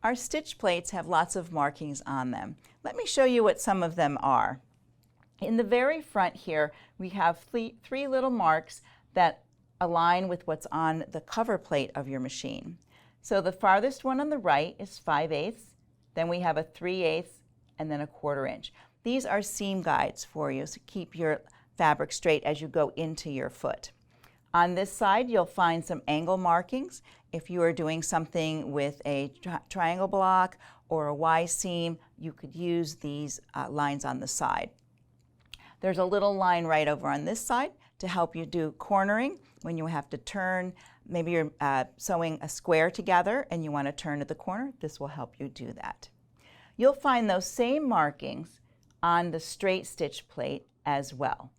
Our stitch plates have lots of markings on them. Let me show you what some of them are. In the very front here, we have three little marks that align with what's on the cover plate of your machine. So the farthest one on the right is 5/8, then we have a 3/8, and then a 1/4 inch. These are seam guides for you, so keep your fabric straight as you go into your foot. On this side, you'll find some angle markings. If you are doing something with a triangle block or a Y seam, you could use these lines on the side. There's a little line right over on this side to help you do cornering when you have to turn. Maybe you're sewing a square together and you want to turn to the corner. This will help you do that. You'll find those same markings on the straight stitch plate as well.